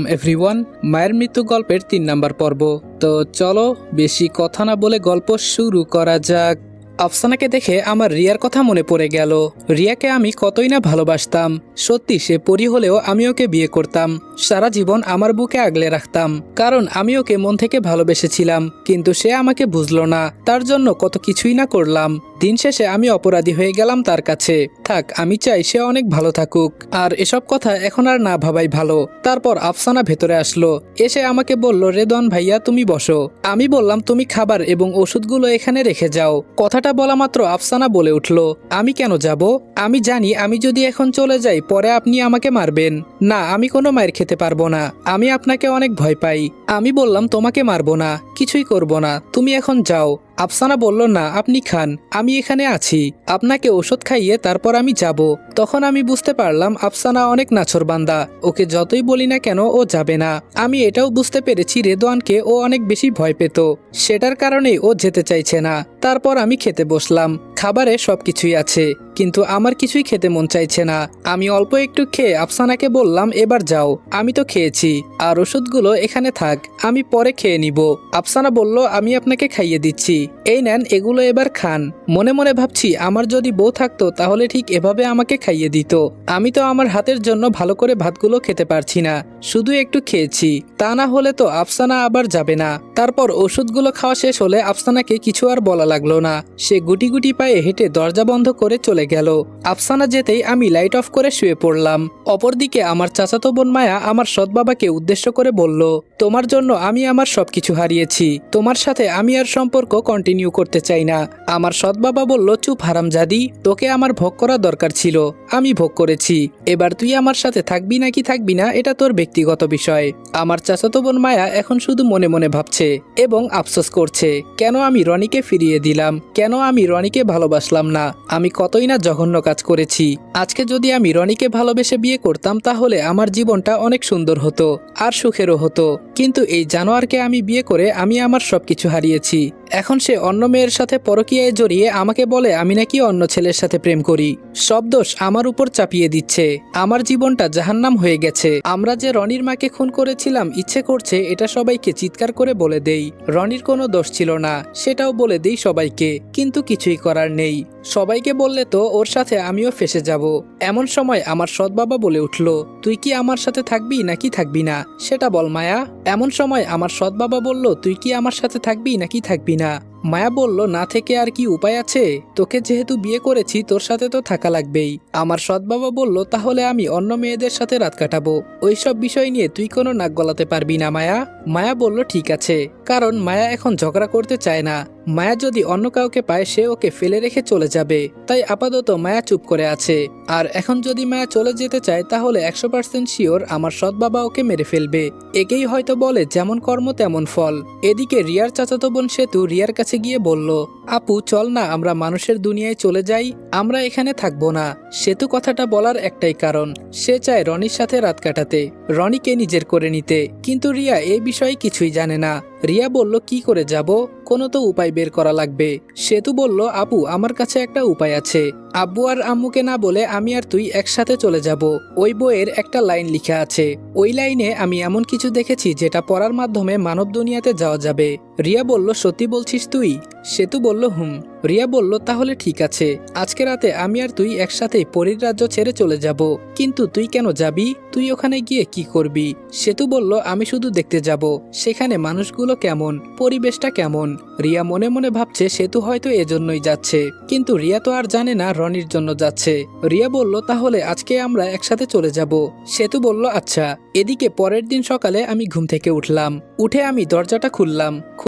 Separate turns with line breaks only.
Everyone, মায়ের মৃত্যু গল্পের ৩ নাম্বার পর্ব। তো চলো বেশি কথা না বলে গল্প শুরু করা যাক। আফসানাকে দেখে আমার রিয়ার কথা মনে পড়ে গেল। রিয়াকে আমি কতই না ভালোবাসতাম। সত্যি সে পরি হলেও আমি ওকে বিয়ে করতাম, সারা জীবন আমার বুকে আগলে রাখতাম, কারণ আমি ওকে মন থেকে ভালোবেসেছিলাম। কিন্তু সে আমাকে বুঝলো না, তার জন্য কত কিছুই না করলাম। দিন শেষে আমি অপরাধী হয়ে গেলাম তার কাছে। থাক, আমি চাই সে অনেক ভালো থাকুক, আর এসব কথা এখন আর না ভাবাই ভালো। তারপর আফসানা ভেতরে আসলো, এসে আমাকে বলল, রেদওয়ান ভাইয়া তুমি বসো। আমি বললাম, তুমি খাবার এবং ওষুধগুলো এখানে রেখে যাও। কথাটা বলা মাত্র আফসানা বলে উঠল, আমি কেন যাব? আমি জানি আমি যদি এখন চলে যাই পরে আপনি আমাকে মারবেন। না, আমি কোনো মায়ের খেতে পারবো না, আমি আপনাকে অনেক ভয় পাই। আমি বললাম, তোমাকে মারবো না, কিছুই করব না, তুমি এখন যাও। আফসানা বলল, না আপনি খান, আমি এখানে আছি, আপনাকে ওষুধ খাইয়ে তারপর আমি যাব। তখন আমি বুঝতে পারলাম আফসানা অনেক নাছোড়বান্দা, ওকে যতই বলি না কেন ও যাবে না। আমি এটাও বুঝতে পেরেছি রেদওয়ানকে ও অনেক বেশি ভয় পেত, সেটার কারণেই ও যেতে চাইছে না। তারপর আমি খেতে বসলাম। খাবারে সবকিছুই আছে, কিন্তু আমার কিছুই খেতে মন চাইছে না। আমি অল্প একটু খেয়ে আফসানাকে বললাম, এবার যাও, আমি তো খেয়েছি, আর ওষুধগুলো এখানে থাক, আমি পরে খেয়ে নিব। আফসানা বলল, আমি আপনাকে খাইয়ে দিচ্ছি, এই নেন, এগুলো এবার খান। মনে মনে ভাবছি, আমার যদি বউ থাকতো তাহলে ঠিক এভাবে আমাকে খাইয়ে দিত। আমি তো আমার হাতের জন্য ভালো করে ভাতগুলো খেতে পারছি না, শুধু একটু খেয়েছি, তা না হলে তো আফসানা আবার যাবে না। তারপর ওষুধগুলো খাওয়া শেষ হলে আফসানাকে কিছু আর বলা লাগলো না। সে গুটি গুটি পায়ে হেঁটে দরজা বন্ধ করে চলে গেল। আফসানা যেতেই আমি লাইট অফ করে শুয়ে পড়লাম। অপরদিকে আমার চাচাতো বোন মায়া আমার সৎ বাবাকে উদ্দেশ্য করে বলল, তোমার জন্য আমি আমার সবকিছু হারিয়েছি, তোমার সাথে আমি আর সম্পর্ক কন্টিনিউ করতে চাই না। আমার সৎ বাবা বলল, চুপ হারামজাদি, তোকে আমার ভোগ করা দরকার ছিল, আমি ভোগ করেছি, এবার তুই আমার সাথে থাকবি নাকি থাকবি না এটা তোর ব্যক্তিগত বিষয়। আমার চাচাতো বোন মায়া এখন শুধু মনে মনে ভাবছে এবং আফসোস করছে, কেন আমি রনিকে ফিরিয়ে দিলাম, কেন আমি রনিকে ভালোবাসলাম না। আমি কতই না জঘন্য কাজ করেছি। আজকে যদি আমি রনিকে ভালোবেসে বিয়ে করতাম তাহলে আমার জীবনটা অনেক সুন্দর হতো আর সুখেরও হতো। কিন্তু এই জানোয়ারকে আমি বিয়ে করে আমি আমার সবকিছু হারিয়েছি। এখন সে অন্য মেয়ের সাথে পরকীয়ায় জড়িয়ে আমাকে বলে আমি নাকি অন্য ছেলের সাথে প্রেম করি। সব দোষ আমার উপর চাপিয়ে দিচ্ছে। আমার জীবনটা জাহান্নাম হয়ে গেছে। আমরা যে রনির মাকে খুন করেছিলাম, ইচ্ছে করছে এটা সবাইকে চিৎকার করে বলে দেই। রনির কোনো দোষ ছিল না, সেটাও বলে দেই সবাইকে, কিন্তু কিছুই করার নেই। সবাইকে বললে তো ওর সাথে আমিও ফেসে যাব। এমন সময় আমার সৎ বাবা বলে উঠল, তুই কি আমার সাথে থাকবি নাকি থাকবি না সেটা বল মায়া। এমন সময় আমার সৎ বাবা বলল, তুই কি আমার সাথে থাকবি নাকি থাকবি না। মায়া বলল, না থেকে আর কি উপায় আছে, তোকে যেহেতু বিয়ে করেছি তোর সাথে তো থাকা লাগবেই। আমার সৎ বাবা বলল, তাহলে আমি অন্য মেয়েদের সাথে রাত কাটাবো, ওইসব বিষয় নিয়ে তুই কোনো নাক গলাতে পারবি না মায়া। মায়া বলল, ঠিক আছে, কারণ মায়া এখন ঝগড়া করতে চায় না। মায়া যদি অন্য কাউকে পায় সে ওকে ফেলে রেখে চলে যাবে, তাই আপাতত মায়া চুপ করে আছে। আর এখন যদি মায়া চলে যেতে চায় তাহলে 100% শিওর আমার সৎ বাবা ওকে মেরে ফেলবে। একেই হয়তো বলে যেমন কর্ম তেমন ফল। এদিকে রিয়ার চাচাতো বোন সেতু রিয়ার কাছে গিয়ে বলল, আপু চল না আমরা মানুষের দুনিয়ায় চলে যাই, আমরা এখানে থাকবো না। সেতু কথাটা বলার একটাই কারণ, সে চায় রনির সাথে রাত কাটাতে, রনিকে নিজের করে নিতে। কিন্তু রিয়া এই বিষয়ে কিছুই জানে না। রিয়া বলল, কি করে যাব, কোনো তো উপায় বের করা লাগবে। সেতু বলল, আপু আমার কাছে একটা উপায় আছে। আব্বু আর আম্মুকে না বলে আমি আর তুই একসাথে চলে যাব। ওই বইয়ের একটা লাইন লিখা আছে, ওই লাইনে আমি এমন কিছু দেখেছি যেটা পড়ার মাধ্যমে মানব দুনিয়াতে যাওয়া যাবে। রিয়া বলল, সত্যি বলছিস তুই? সেতু বলল, হুম। রিয়া বলল, তাহলে ঠিক আছে, আজকে রাতে আমি আর তুই একসাথে পরীর রাজ্য ছেড়ে চলে যাব। কিন্তু তুই কেন যাবি, তুই ওখানে গিয়ে কি করবি? সেতু বলল, আমি শুধু দেখতে যাব, সেখানে মানুষগুলো কেমন, পরিবেশটা কেমন। রিয়া মনে মনে ভাবছে সেতু হয়তো এজন্যই যাচ্ছে, কিন্তু রিয়া তো আর জানে না রনির জন্য যাচ্ছে। রিয়া বলল, তাহলে আজকে আমরা একসাথে চলে যাব। সেতু বলল, আচ্ছা। এদিকে পরের দিন সকালে আমি ঘুম থেকে উঠলাম। উঠে আমি দরজাটা খুললাম।